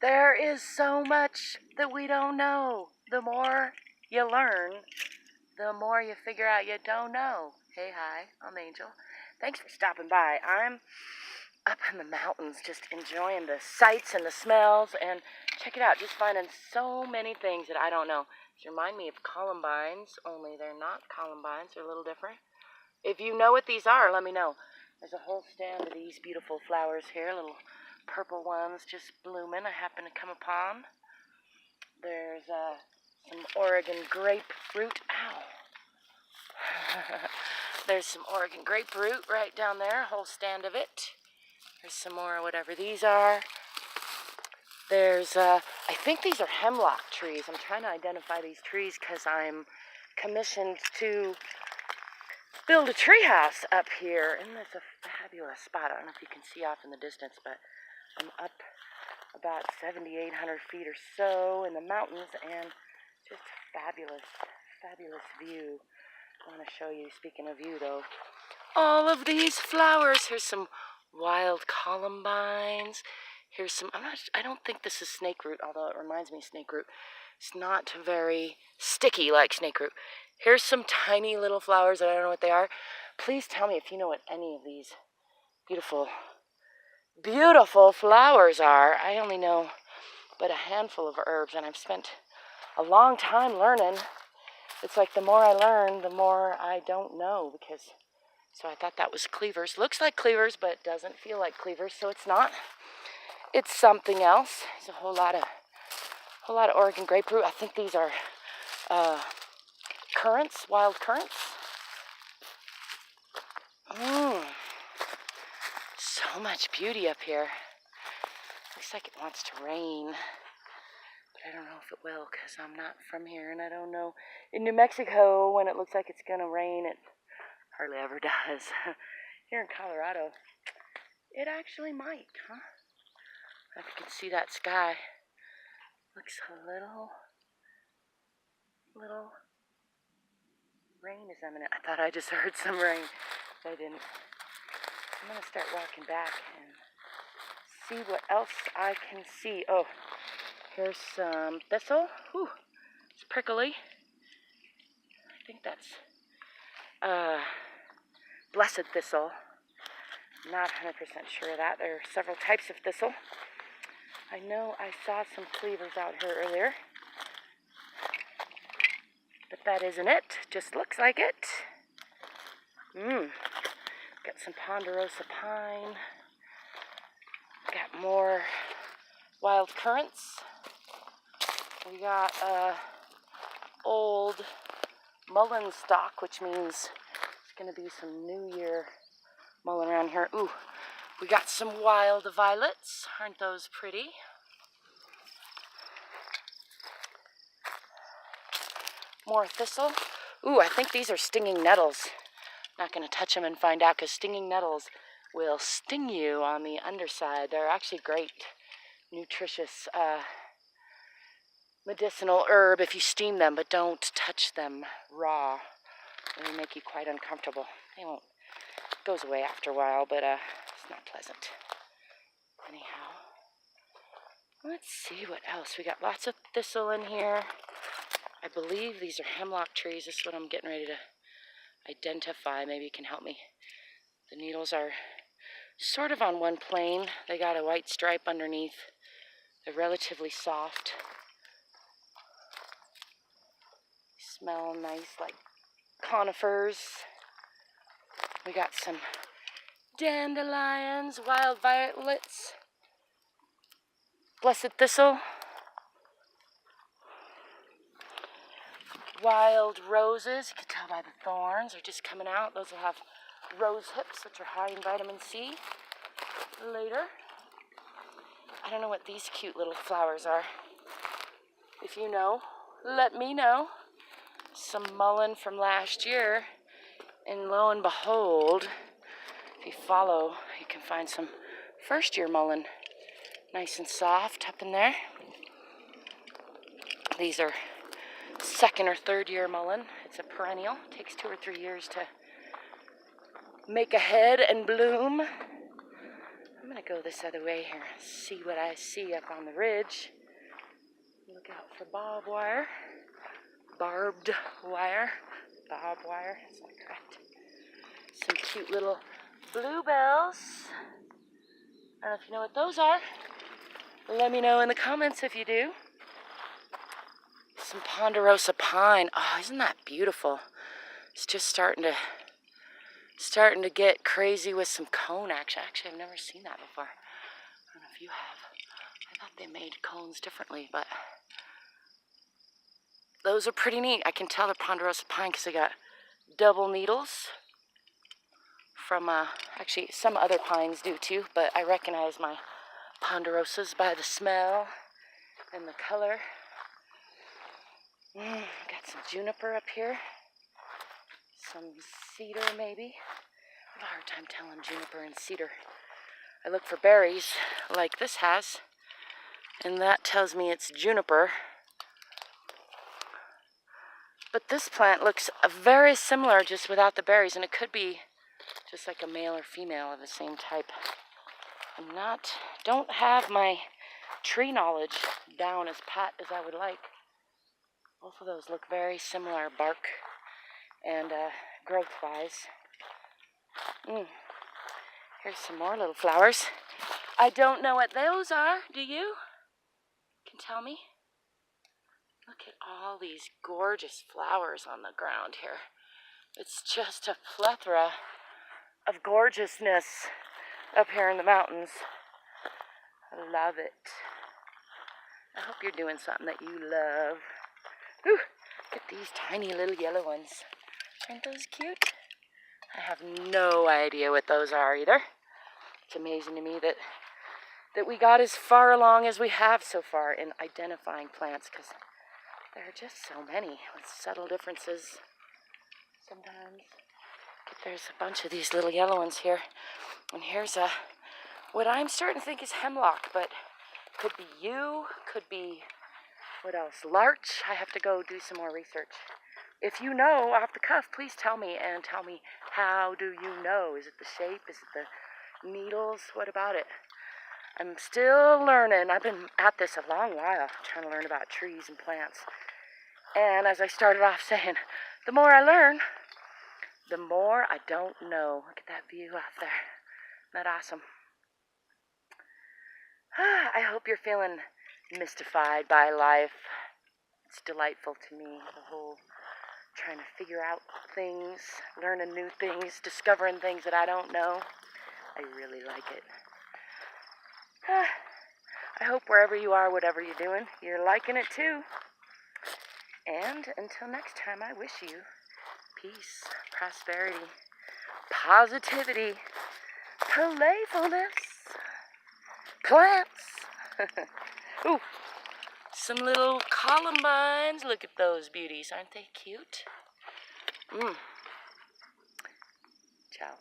There is so much that we don't know. The more you learn, the more you figure out you don't know. Hey, hi, I'm Angel. Thanks for stopping by. I'm up in the mountains just enjoying the sights and the smells, and check it out, just finding so many things that I don't know. These remind me of columbines, only they're not columbines, they're a little different. If you know what these are, let me know. There's a whole stand of these beautiful flowers here, little purple ones just blooming I happen to come upon. There's some Oregon grapefruit. Ow. There's some Oregon grapefruit right down there, a whole stand of it. There's some more, whatever these are. There's, I think these are hemlock trees. I'm trying to identify these trees because I'm commissioned to build a treehouse up here. And it's a fabulous spot. I don't know if you can see off in the distance, but I'm up about 7,800 feet or so in the mountains, and just a fabulous, fabulous view. I want to show you, speaking of view though, all of these flowers. Here's some wild columbines. Here's some, I don't think this is snake root, although it reminds me of snake root. It's not very sticky like snake root. Here's some tiny little flowers that I don't know what they are. Please tell me if you know what any of these beautiful, beautiful flowers are. I only know but a handful of herbs, and I've spent a long time learning. It's like the more I learn, the more I don't know, because, so I thought that was cleavers. Looks like cleavers, but doesn't feel like cleavers, so it's not. It's something else. There's a whole lot of Oregon grapefruit. I think these are currants, wild currants. So much beauty up here. Looks like it wants to rain, but I don't know if it will because I'm not from here and I don't know. In New Mexico, when it looks like it's gonna rain, it hardly ever does. Here in Colorado, it actually might, huh? If you can see that sky, looks a little rain is imminent. I thought I just heard some rain, but I didn't. I'm gonna start walking back and see what else I can see. Oh, here's some thistle. Whew, it's prickly. I think that's blessed thistle. Not 100% sure of that. There are several types of thistle. I know I saw some cleavers out here earlier, but that isn't it. Just looks like it. Got some ponderosa pine. Got more wild currants. We got old mullein stalk, which means it's going to be some New Year mullein around here. Ooh, we got some wild violets. Aren't those pretty? More thistle. Ooh, I think these are stinging nettles. Not going to touch them and find out, because stinging nettles will sting you on the underside. They're actually great, nutritious, medicinal herb if you steam them, but don't touch them raw. They make you quite uncomfortable. They won't. It goes away after a while, but it's not pleasant. Anyhow, let's see what else. We got lots of thistle in here. I believe these are hemlock trees. This is what I'm getting ready to identify. Maybe you can help me. The needles are sort of on one plane. They got a white stripe underneath. They're relatively soft. Smell nice like conifers. We got some dandelions, wild violets, blessed thistle, wild roses. You can tell by the thorns are just coming out. Those will have rose hips, which are high in vitamin C later. I don't know what these cute little flowers are. If you know, let me know. Some mullein from last year, and lo and behold, if you follow, you can find some first year mullein, nice and soft up in there. These are second or third year mullein. It's a perennial. It takes 2 or 3 years to make a head and bloom. I'm going to go this other way here, see what I see up on the ridge. Look out for barbed wire. Barbed wire. Barbed wire, is that correct? Some cute little bluebells. I don't know if you know what those are. Let me know in the comments if you do. Some ponderosa pine. Oh, isn't that beautiful? It's just starting to get crazy with some cone action. Actually, I've never seen that before. I don't know if you have. I thought they made cones differently, but those are pretty neat. I can tell they're ponderosa pine because they got double needles from, actually some other pines do too, but I recognize my ponderosas by the smell and the color. Got some juniper up here. Some cedar maybe. I have a hard time telling juniper and cedar. I look for berries like this has, and that tells me it's juniper. But this plant looks very similar, just without the berries, and it could be just like a male or female of the same type. Don't have my tree knowledge down as pat as I would like. Both of those look very similar, bark and growth-wise. Here's some more little flowers. I don't know what those are, do you? Can tell me? Look at all these gorgeous flowers on the ground here. It's just a plethora of gorgeousness up here in the mountains. I love it. I hope you're doing something that you love. Ooh, look at these tiny little yellow ones. Aren't those cute? I have no idea what those are either. It's amazing to me that we got as far along as we have so far in identifying plants, because there are just so many with subtle differences sometimes. But there's a bunch of these little yellow ones here. And here's what I'm starting to think is hemlock, but could be yew, could be, what else? Larch. I have to go do some more research. If you know off the cuff, please tell me, and tell me, how do you know? Is it the shape? Is it the needles? What about it? I'm still learning. I've been at this a long while, trying to learn about trees and plants. And as I started off saying, the more I learn, the more I don't know. Look at that view out there. Isn't that awesome? I hope you're feeling mystified by life. It's delightful to me, the whole trying to figure out things, learning new things, discovering things that I don't know. I really like it. I hope wherever you are, whatever you're doing, you're liking it too. And until next time, I wish you peace, prosperity, positivity, playfulness, plants. Ooh, some little columbines. Look at those beauties. Aren't they cute? Ciao.